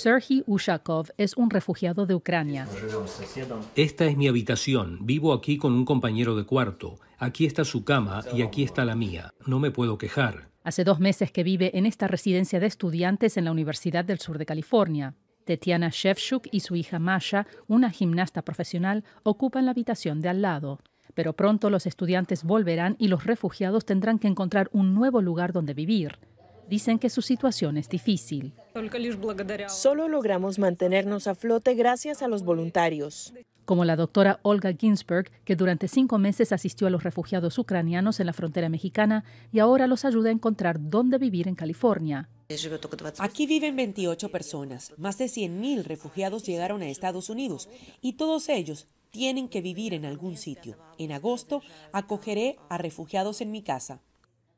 Serhiy Ushakov es un refugiado de Ucrania. Esta es mi habitación. Vivo aquí con un compañero de cuarto. Aquí está su cama y aquí está la mía. No me puedo quejar. Hace 2 meses que vive en esta residencia de estudiantes en la Universidad del Sur de California. Tetiana Shevchuk y su hija Masha, una gimnasta profesional, ocupan la habitación de al lado. Pero pronto los estudiantes volverán y los refugiados tendrán que encontrar un nuevo lugar donde vivir. Dicen que su situación es difícil. Solo logramos mantenernos a flote gracias a los voluntarios. Como la doctora Olga Ginsberg, que durante 5 meses asistió a los refugiados ucranianos en la frontera mexicana y ahora los ayuda a encontrar dónde vivir en California. Aquí viven 28 personas. Más de 100.000 refugiados llegaron a Estados Unidos y todos ellos tienen que vivir en algún sitio. En agosto acogeré a refugiados en mi casa.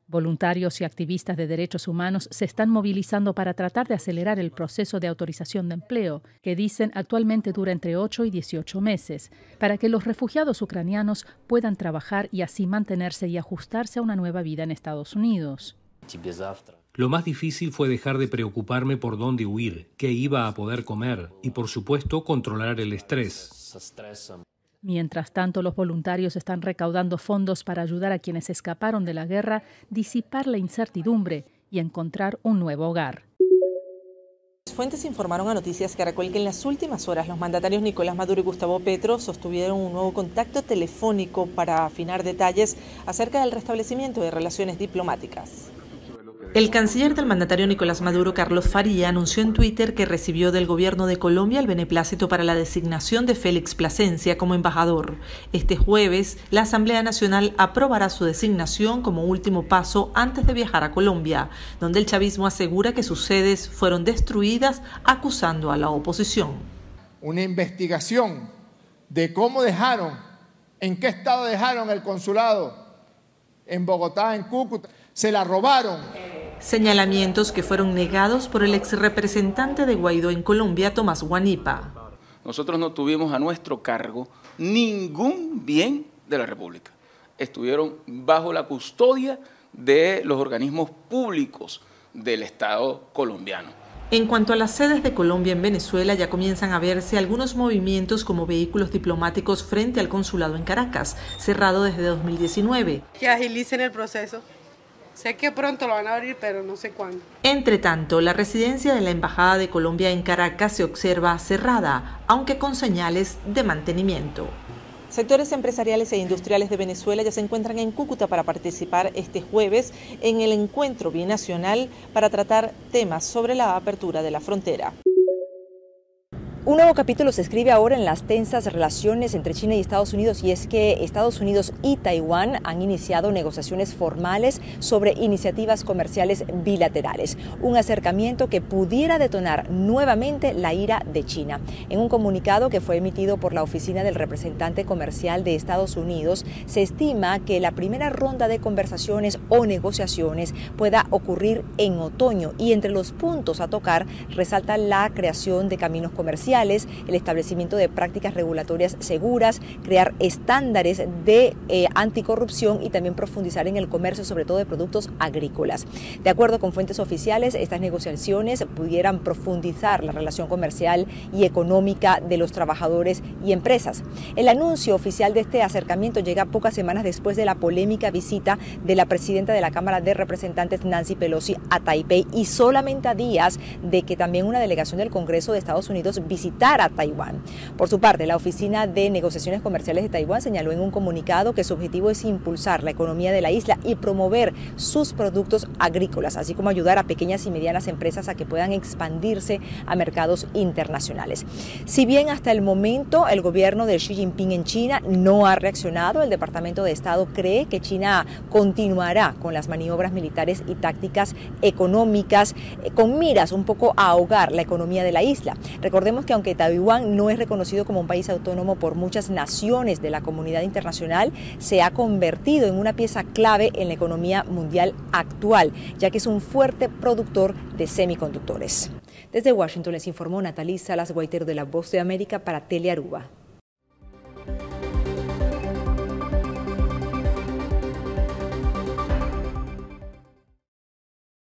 Voluntarios y activistas de derechos humanos se están movilizando para tratar de acelerar el proceso de autorización de empleo, que dicen actualmente dura entre 8 y 18 meses, para que los refugiados ucranianos puedan trabajar y así mantenerse y ajustarse a una nueva vida en Estados Unidos. Lo más difícil fue dejar de preocuparme por dónde huir, qué iba a poder comer y, por supuesto, controlar el estrés. Mientras tanto, los voluntarios están recaudando fondos para ayudar a quienes escaparon de la guerra, disipar la incertidumbre y encontrar un nuevo hogar. Fuentes informaron a Noticias Caracol que en las últimas horas los mandatarios Nicolás Maduro y Gustavo Petro sostuvieron un nuevo contacto telefónico para afinar detalles acerca del restablecimiento de relaciones diplomáticas. El canciller del mandatario Nicolás Maduro, Carlos Faría, anunció en Twitter que recibió del gobierno de Colombia el beneplácito para la designación de Félix Plasencia como embajador. Este jueves, la Asamblea Nacional aprobará su designación como último paso antes de viajar a Colombia, donde el chavismo asegura que sus sedes fueron destruidas, acusando a la oposición. Una investigación de cómo dejaron, en qué estado dejaron el consulado en Bogotá, en Cúcuta, se la robaron. Señalamientos que fueron negados por el exrepresentante de Guaidó en Colombia, Tomás Guanipa. Nosotros no tuvimos a nuestro cargo ningún bien de la República. Estuvieron bajo la custodia de los organismos públicos del Estado colombiano. En cuanto a las sedes de Colombia en Venezuela, ya comienzan a verse algunos movimientos como vehículos diplomáticos frente al consulado en Caracas, cerrado desde 2019. Que agilicen el proceso. Sé que pronto lo van a abrir, pero no sé cuándo. Entre tanto, la residencia de la Embajada de Colombia en Caracas se observa cerrada, aunque con señales de mantenimiento. Sectores empresariales e industriales de Venezuela ya se encuentran en Cúcuta para participar este jueves en el encuentro binacional para tratar temas sobre la apertura de la frontera. Un nuevo capítulo se escribe ahora en las tensas relaciones entre China y Estados Unidos, y es que Estados Unidos y Taiwán han iniciado negociaciones formales sobre iniciativas comerciales bilaterales, un acercamiento que pudiera detonar nuevamente la ira de China. En un comunicado que fue emitido por la oficina del representante comercial de Estados Unidos, se estima que la primera ronda de conversaciones o negociaciones pueda ocurrir en otoño, y entre los puntos a tocar resalta la creación de caminos comerciales, el establecimiento de prácticas regulatorias seguras, crear estándares de anticorrupción y también profundizar en el comercio, sobre todo de productos agrícolas. De acuerdo con fuentes oficiales, estas negociaciones pudieran profundizar la relación comercial y económica de los trabajadores y empresas. El anuncio oficial de este acercamiento llega pocas semanas después de la polémica visita de la presidenta de la Cámara de Representantes, Nancy Pelosi, a Taipei, y solamente a días de que también una delegación del Congreso de Estados Unidos visitara Taiwán. Por su parte, la Oficina de Negociaciones Comerciales de Taiwán señaló en un comunicado que su objetivo es impulsar la economía de la isla y promover sus productos agrícolas, así como ayudar a pequeñas y medianas empresas a que puedan expandirse a mercados internacionales. Si bien hasta el momento el gobierno de Xi Jinping en China no ha reaccionado, el Departamento de Estado cree que China continuará con las maniobras militares y tácticas económicas con miras un poco a ahogar la economía de la isla. Recordemos que aunque Taiwán no es reconocido como un país autónomo por muchas naciones de la comunidad internacional, se ha convertido en una pieza clave en la economía mundial actual, ya que es un fuerte productor de semiconductores. Desde Washington les informó Natalie Salas Guaitero de La Voz de América para Telearuba.